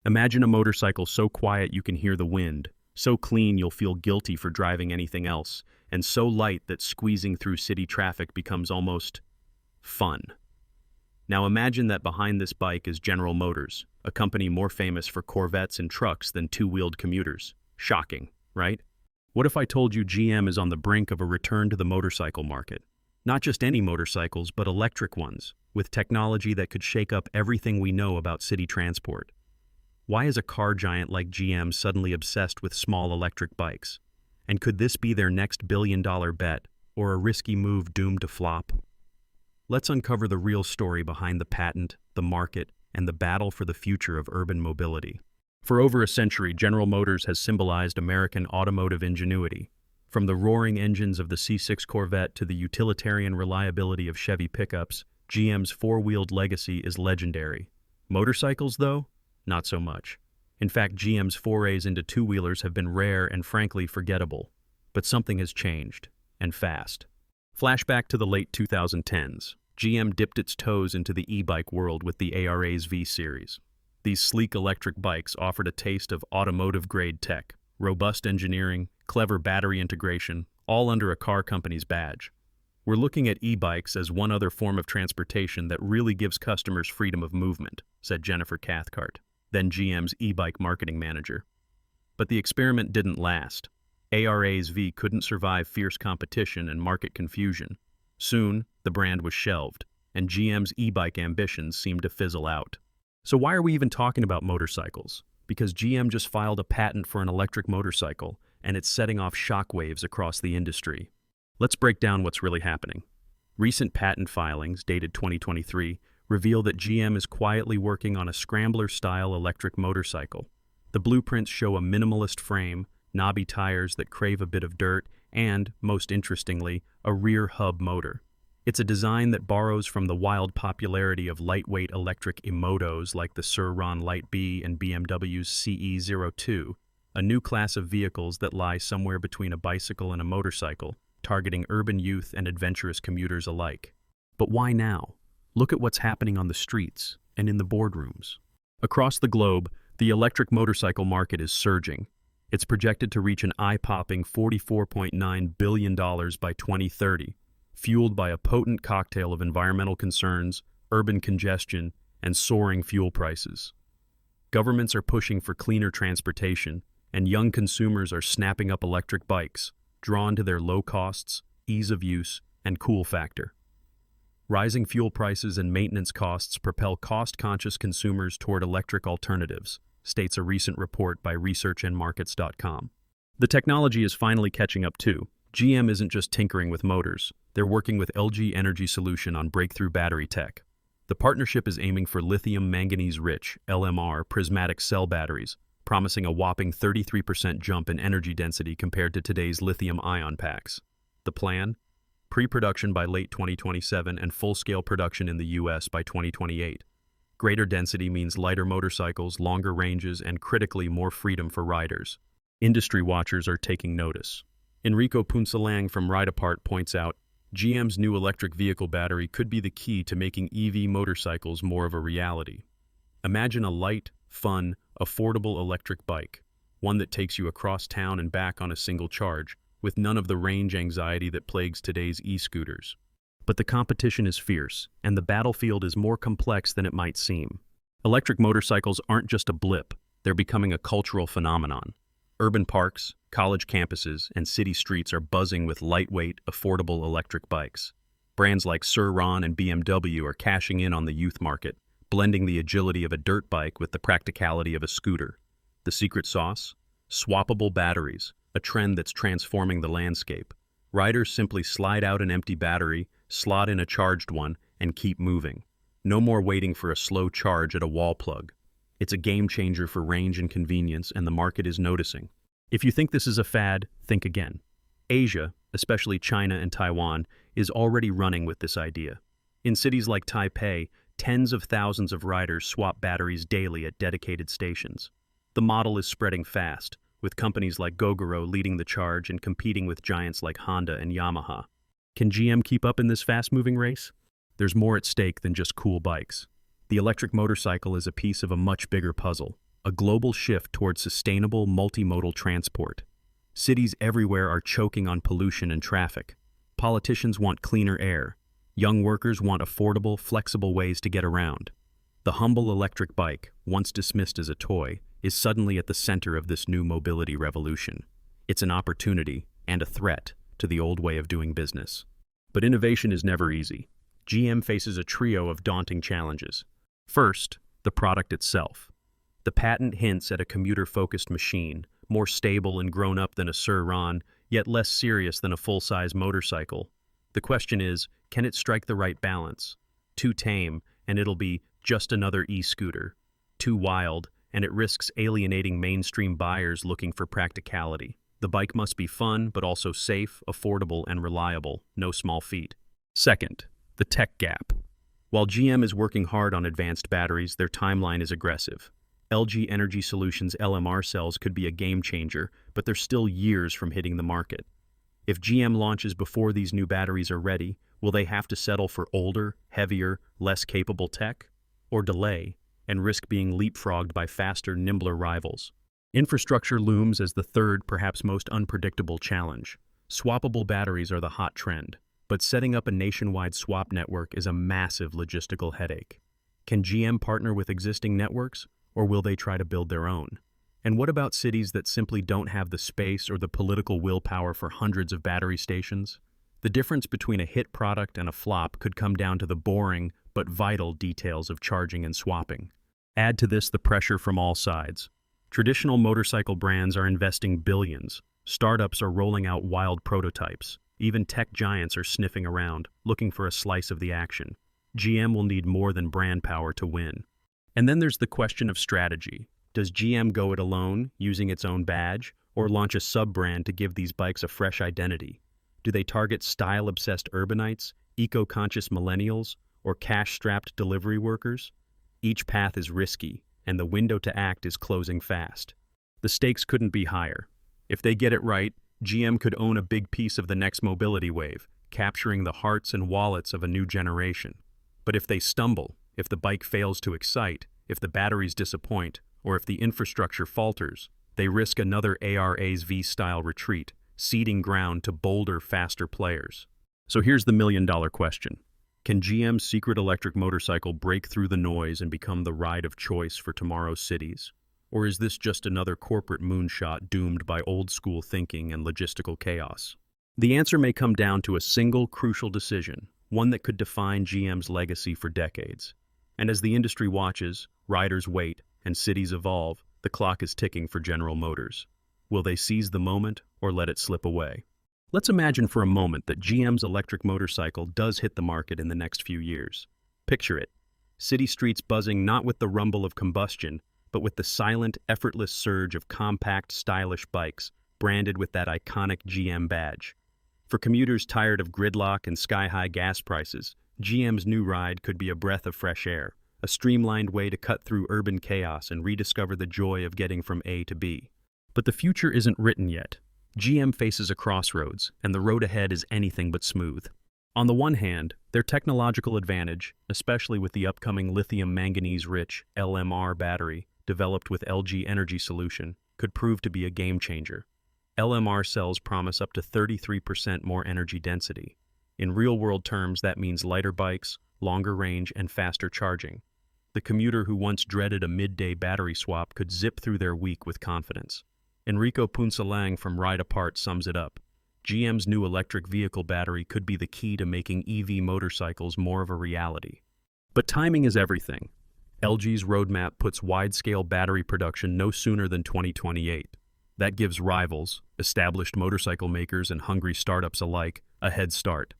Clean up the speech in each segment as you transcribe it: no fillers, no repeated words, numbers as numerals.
Imagine a motorcycle so quiet you can hear the wind, so clean you'll feel guilty for driving anything else, and so light that squeezing through city traffic becomes almost fun. Now imagine that behind this bike is General Motors, a company more famous for Corvettes and trucks than two-wheeled commuters. Shocking, right? What if I told you GM is on the brink of a return to the motorcycle market? Not just any motorcycles, but electric ones, with technology that could shake up everything we know about city transport. Why is a car giant like GM suddenly obsessed with small electric bikes? And could this be their next billion-dollar bet, or a risky move doomed to flop? Let's uncover the real story behind the patent, the market, and the battle for the future of urban mobility. For over a century, General Motors has symbolized American automotive ingenuity. From the roaring engines of the C6 Corvette to the utilitarian reliability of Chevy pickups, GM's four-wheeled legacy is legendary. Motorcycles, though? Not so much. In fact, GM's forays into two-wheelers have been rare and frankly forgettable. But something has changed, and fast. Flashback to the late 2010s. GM dipped its toes into the e-bike world with the ARA's V-Series. These sleek electric bikes offered a taste of automotive-grade tech, robust engineering, clever battery integration, all under a car company's badge. We're looking at e-bikes as one other form of transportation that really gives customers freedom of movement, said Jennifer Cathcart, then GM's e-bike marketing manager. But the experiment didn't last. ARA's V couldn't survive fierce competition and market confusion. Soon, the brand was shelved, and GM's e-bike ambitions seemed to fizzle out. So why are we even talking about motorcycles? Because GM just filed a patent for an electric motorcycle, and it's setting off shockwaves across the industry. Let's break down what's really happening. Recent patent filings, dated 2023, reveal that GM is quietly working on a scrambler-style electric motorcycle. The blueprints show a minimalist frame, knobby tires that crave a bit of dirt, and, most interestingly, a rear hub motor. It's a design that borrows from the wild popularity of lightweight electric e-motos like the Sur-Ron Light B and BMW's CE02, a new class of vehicles that lie somewhere between a bicycle and a motorcycle, targeting urban youth and adventurous commuters alike. But why now? Look at what's happening on the streets and in the boardrooms. Across the globe, the electric motorcycle market is surging. It's projected to reach an eye-popping $44.9 billion by 2030, fueled by a potent cocktail of environmental concerns, urban congestion, and soaring fuel prices. Governments are pushing for cleaner transportation, and young consumers are snapping up electric bikes, drawn to their low costs, ease of use, and cool factor. Rising fuel prices and maintenance costs propel cost-conscious consumers toward electric alternatives, states a recent report by researchandmarkets.com. The technology is finally catching up too. GM isn't just tinkering with motors, they're working with LG Energy Solution on breakthrough battery tech. The partnership is aiming for lithium manganese-rich, LMR, prismatic cell batteries, promising a whopping 33% jump in energy density compared to today's lithium-ion packs. The plan? Pre-production by late 2027 and full-scale production in the US by 2028. Greater density means lighter motorcycles, longer ranges, and critically more freedom for riders. Industry watchers are taking notice. Enrico Punsalang from Ride Apart points out, GM's new electric vehicle battery could be the key to making EV motorcycles more of a reality. Imagine a light, fun, affordable electric bike, one that takes you across town and back on a single charge, with none of the range anxiety that plagues today's e-scooters. But the competition is fierce, and the battlefield is more complex than it might seem. Electric motorcycles aren't just a blip, they're becoming a cultural phenomenon. Urban parks, college campuses, and city streets are buzzing with lightweight, affordable electric bikes. Brands like Sur-Ron and BMW are cashing in on the youth market, blending the agility of a dirt bike with the practicality of a scooter. The secret sauce? Swappable batteries, a trend that's transforming the landscape. Riders simply slide out an empty battery, slot in a charged one, and keep moving. No more waiting for a slow charge at a wall plug. It's a game changer for range and convenience, and the market is noticing. If you think this is a fad, think again. Asia, especially China and Taiwan, is already running with this idea. In cities like Taipei, tens of thousands of riders swap batteries daily at dedicated stations. The model is spreading fast, with companies like Gogoro leading the charge and competing with giants like Honda and Yamaha. Can GM keep up in this fast-moving race? There's more at stake than just cool bikes. The electric motorcycle is a piece of a much bigger puzzle. a global shift towards sustainable multimodal transport. Cities everywhere are choking on pollution and traffic. Politicians want cleaner air. Young workers want affordable, flexible ways to get around. The humble electric bike, once dismissed as a toy, is suddenly at the center of this new mobility revolution. It's an opportunity and a threat to the old way of doing business. But innovation is never easy. GM faces a trio of daunting challenges. First, the product itself. The patent hints at a commuter-focused machine, more stable and grown-up than a Sir Ron, yet less serious than a full-size motorcycle. The question is, can it strike the right balance? Too tame, and it'll be just another e-scooter. Too wild, and it risks alienating mainstream buyers looking for practicality. The bike must be fun, but also safe, affordable, and reliable. No small feat. Second, the tech gap. While GM is working hard on advanced batteries, their timeline is aggressive. LG Energy Solutions' LMR cells could be a game changer, but they're still years from hitting the market. If GM launches before these new batteries are ready, will they have to settle for older, heavier, less capable tech? Or delay and risk being leapfrogged by faster, nimbler rivals? Infrastructure looms as the third, perhaps most unpredictable challenge. Swappable batteries are the hot trend, but setting up a nationwide swap network is a massive logistical headache. Can GM partner with existing networks, or will they try to build their own? And what about cities that simply don't have the space or the political willpower for hundreds of battery stations? The difference between a hit product and a flop could come down to the boring but vital details of charging and swapping. Add to this the pressure from all sides. Traditional motorcycle brands are investing billions. Startups are rolling out wild prototypes. Even tech giants are sniffing around, looking for a slice of the action. GM will need more than brand power to win. And then there's the question of strategy. Does GM go it alone, using its own badge, or launch a sub-brand to give these bikes a fresh identity? Do they target style-obsessed urbanites, eco-conscious millennials, or cash-strapped delivery workers? Each path is risky, and the window to act is closing fast. The stakes couldn't be higher. If they get it right, GM could own a big piece of the next mobility wave, capturing the hearts and wallets of a new generation. But if they stumble, if the bike fails to excite, if the batteries disappoint, or if the infrastructure falters, they risk another ARA's V-style retreat, ceding ground to bolder, faster players. So here's the million-dollar question. Can GM's secret electric motorcycle break through the noise and become the ride of choice for tomorrow's cities? Or is this just another corporate moonshot doomed by old-school thinking and logistical chaos? The answer may come down to a single crucial decision, one that could define GM's legacy for decades. And as the industry watches, riders wait, and cities evolve, the clock is ticking for General Motors. Will they seize the moment or let it slip away? Let's imagine for a moment that GM's electric motorcycle does hit the market in the next few years. Picture it. City streets buzzing not with the rumble of combustion, but with the silent, effortless surge of compact, stylish bikes branded with that iconic GM badge. For commuters tired of gridlock and sky-high gas prices, GM's new ride could be a breath of fresh air, a streamlined way to cut through urban chaos and rediscover the joy of getting from A to B. But the future isn't written yet. GM faces a crossroads, and the road ahead is anything but smooth. On the one hand, their technological advantage, especially with the upcoming lithium manganese-rich LMR battery developed with LG Energy Solution, could prove to be a game-changer. LMR cells promise up to 33% more energy density. In real-world terms, that means lighter bikes, longer range, and faster charging. The commuter who once dreaded a midday battery swap could zip through their week with confidence. Enrico Punsalang from Ride Apart sums it up. GM's new electric vehicle battery could be the key to making EV motorcycles more of a reality. But timing is everything. LG's roadmap puts wide-scale battery production no sooner than 2028. That gives rivals, established motorcycle makers and hungry startups alike, a head start.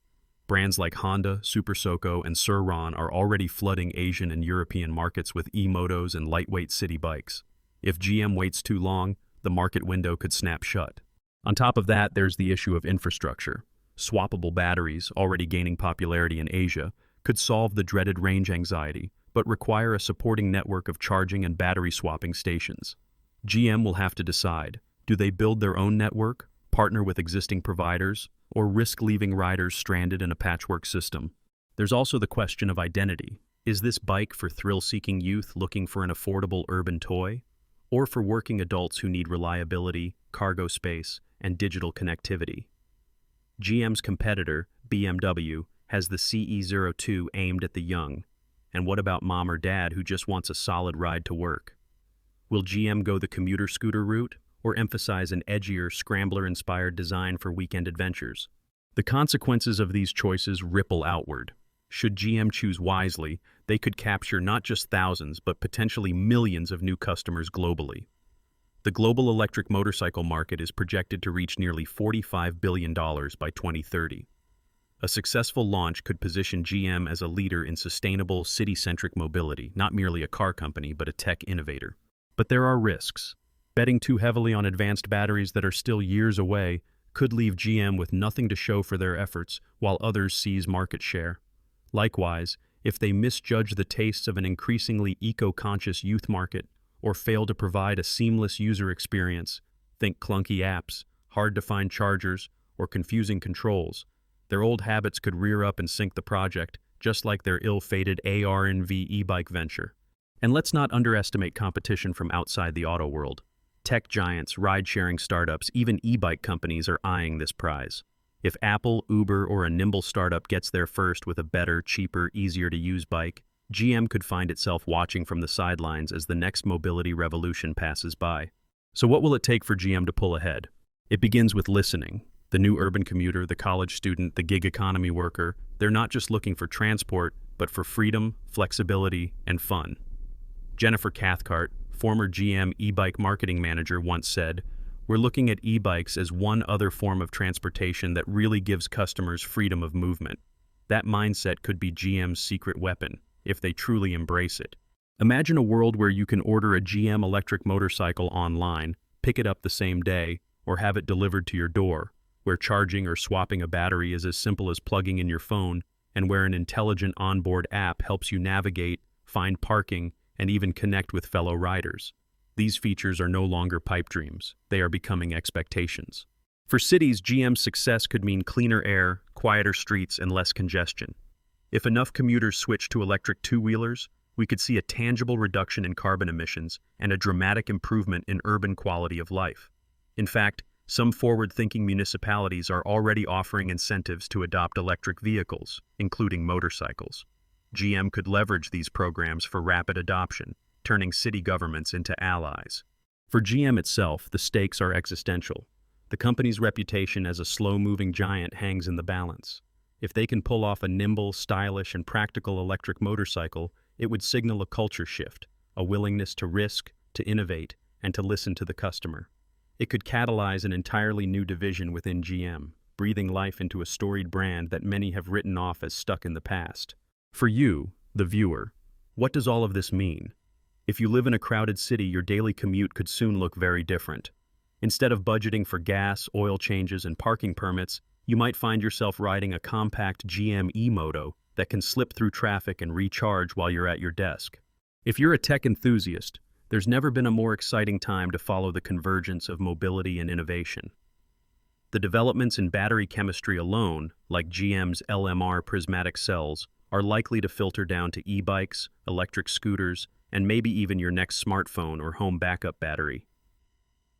Brands like Honda, Super Soco, and Sir Ron are already flooding Asian and European markets with e-motos and lightweight city bikes. If GM waits too long, the market window could snap shut. On top of that, there's the issue of infrastructure. Swappable batteries, already gaining popularity in Asia, could solve the dreaded range anxiety, but require a supporting network of charging and battery swapping stations. GM will have to decide, do they build their own network, partner with existing providers, or risk leaving riders stranded in a patchwork system? There's also the question of identity. Is this bike for thrill-seeking youth looking for an affordable urban toy? or for working adults who need reliability, cargo space, and digital connectivity. GM's competitor, BMW, has the CE02 aimed at the young. And what about mom or dad who just wants a solid ride to work? Will GM go the commuter scooter route or emphasize an edgier, scrambler-inspired design for weekend adventures? The consequences of these choices ripple outward. Should GM choose wisely, they could capture not just thousands but potentially millions of new customers globally. The global electric motorcycle market is projected to reach nearly $45 billion by 2030. A successful launch could position GM as a leader in sustainable, city-centric mobility, not merely a car company but a tech innovator. But there are risks. Betting too heavily on advanced batteries that are still years away could leave GM with nothing to show for their efforts while others seize market share. Likewise, if they misjudge the tastes of an increasingly eco-conscious youth market or fail to provide a seamless user experience, think clunky apps, hard-to-find chargers, or confusing controls, their old habits could rear up and sink the project, just like their ill-fated AR&V e-bike venture. And let's not underestimate competition from outside the auto world. Tech giants, ride-sharing startups, even e-bike companies are eyeing this prize. If Apple, Uber, or a nimble startup gets there first with a better, cheaper, easier-to-use bike, GM could find itself watching from the sidelines as the next mobility revolution passes by. So what will it take for GM to pull ahead? It begins with listening. The new urban commuter, the college student, the gig economy worker, they're not just looking for transport, but for freedom, flexibility, and fun. Jennifer Cathcart, former GM e-bike marketing manager, once said, "We're looking at e-bikes as one other form of transportation that really gives customers freedom of movement." That mindset could be GM's secret weapon, if they truly embrace it. Imagine a world where you can order a GM electric motorcycle online, pick it up the same day, or have it delivered to your door, where charging or swapping a battery is as simple as plugging in your phone, and where an intelligent onboard app helps you navigate, find parking, and even connect with fellow riders. These features are no longer pipe dreams. They are becoming expectations. For cities, GM's success could mean cleaner air, quieter streets, and less congestion. If enough commuters switch to electric two-wheelers, we could see a tangible reduction in carbon emissions and a dramatic improvement in urban quality of life. In fact, some forward-thinking municipalities are already offering incentives to adopt electric vehicles, including motorcycles. GM could leverage these programs for rapid adoption, turning city governments into allies. For GM itself, the stakes are existential. The company's reputation as a slow-moving giant hangs in the balance. If they can pull off a nimble, stylish, and practical electric motorcycle, it would signal a culture shift, a willingness to risk, to innovate, and to listen to the customer. It could catalyze an entirely new division within GM, breathing life into a storied brand that many have written off as stuck in the past. For you, the viewer, what does all of this mean? If you live in a crowded city, your daily commute could soon look very different. Instead of budgeting for gas, oil changes, and parking permits, you might find yourself riding a compact GM e-moto that can slip through traffic and recharge while you're at your desk. If you're a tech enthusiast, there's never been a more exciting time to follow the convergence of mobility and innovation. The developments in battery chemistry alone, like GM's LMR prismatic cells, are likely to filter down to e-bikes, electric scooters, and maybe even your next smartphone or home backup battery.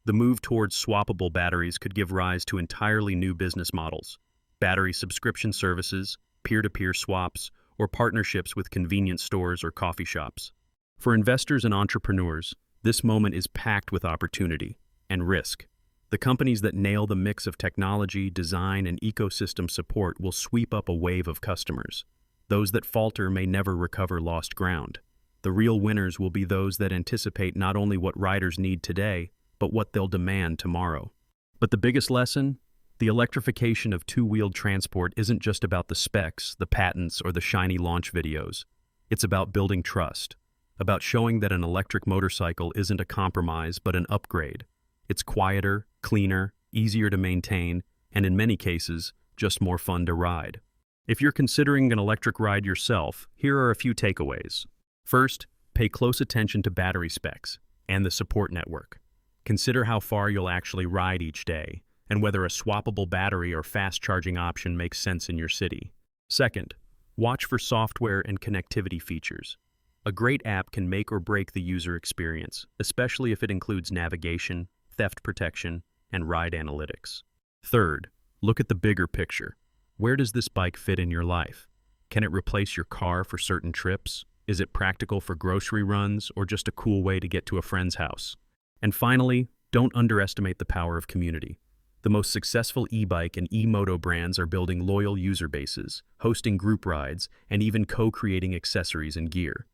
The move towards swappable batteries could give rise to entirely new business models: battery subscription services, peer-to-peer swaps, or partnerships with convenience stores or coffee shops. For investors and entrepreneurs, this moment is packed with opportunity and risk. The companies that nail the mix of technology, design, and ecosystem support will sweep up a wave of customers. Those that falter may never recover lost ground. The real winners will be those that anticipate not only what riders need today, but what they'll demand tomorrow. But the biggest lesson? The electrification of two-wheeled transport isn't just about the specs, the patents, or the shiny launch videos. It's about building trust, about showing that an electric motorcycle isn't a compromise but an upgrade. It's quieter, cleaner, easier to maintain, and in many cases, just more fun to ride. If you're considering an electric ride yourself, here are a few takeaways. First, pay close attention to battery specs and the support network. Consider how far you'll actually ride each day, and whether a swappable battery or fast charging option makes sense in your city. Second, watch for software and connectivity features. A great app can make or break the user experience, especially if it includes navigation, theft protection, and ride analytics. Third, look at the bigger picture. Where does this bike fit in your life? Can it replace your car for certain trips? Is it practical for grocery runs or just a cool way to get to a friend's house? And finally, don't underestimate the power of community. The most successful e-bike and e-moto brands are building loyal user bases, hosting group rides, and even co-creating accessories and gear.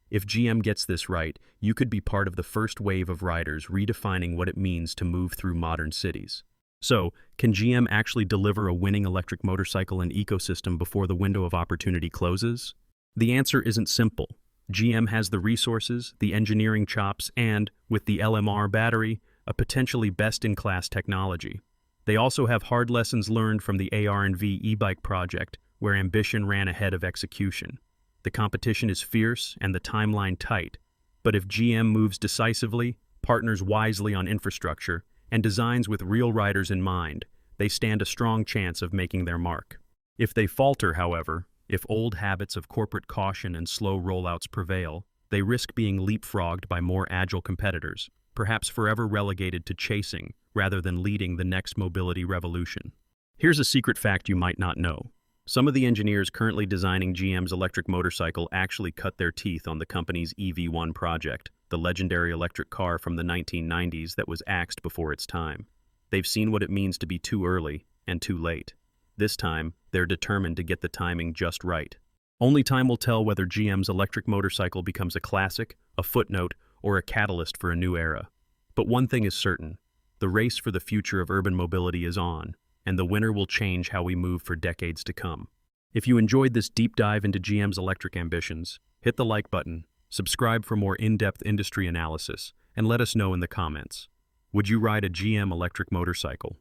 If GM gets this right, you could be part of the first wave of riders redefining what it means to move through modern cities. So, can GM actually deliver a winning electric motorcycle and ecosystem before the window of opportunity closes? The answer isn't simple. GM has the resources, the engineering chops, and, with the LMR battery, a potentially best-in-class technology. They also have hard lessons learned from the AR&V e-bike project, where ambition ran ahead of execution. The competition is fierce and the timeline tight, but if GM moves decisively, partners wisely on infrastructure, and designs with real riders in mind, they stand a strong chance of making their mark. If they falter, however, if old habits of corporate caution and slow rollouts prevail, they risk being leapfrogged by more agile competitors, perhaps forever relegated to chasing rather than leading the next mobility revolution. Here's a secret fact you might not know. Some of the engineers currently designing GM's electric motorcycle actually cut their teeth on the company's EV1 project, the legendary electric car from the 1990s that was axed before its time. They've seen what it means to be too early and too late. This time, they're determined to get the timing just right. Only time will tell whether GM's electric motorcycle becomes a classic, a footnote, or a catalyst for a new era. But one thing is certain: the race for the future of urban mobility is on, and the winner will change how we move for decades to come. If you enjoyed this deep dive into GM's electric ambitions, hit the like button, subscribe for more in-depth industry analysis, and let us know in the comments. Would you ride a GM electric motorcycle?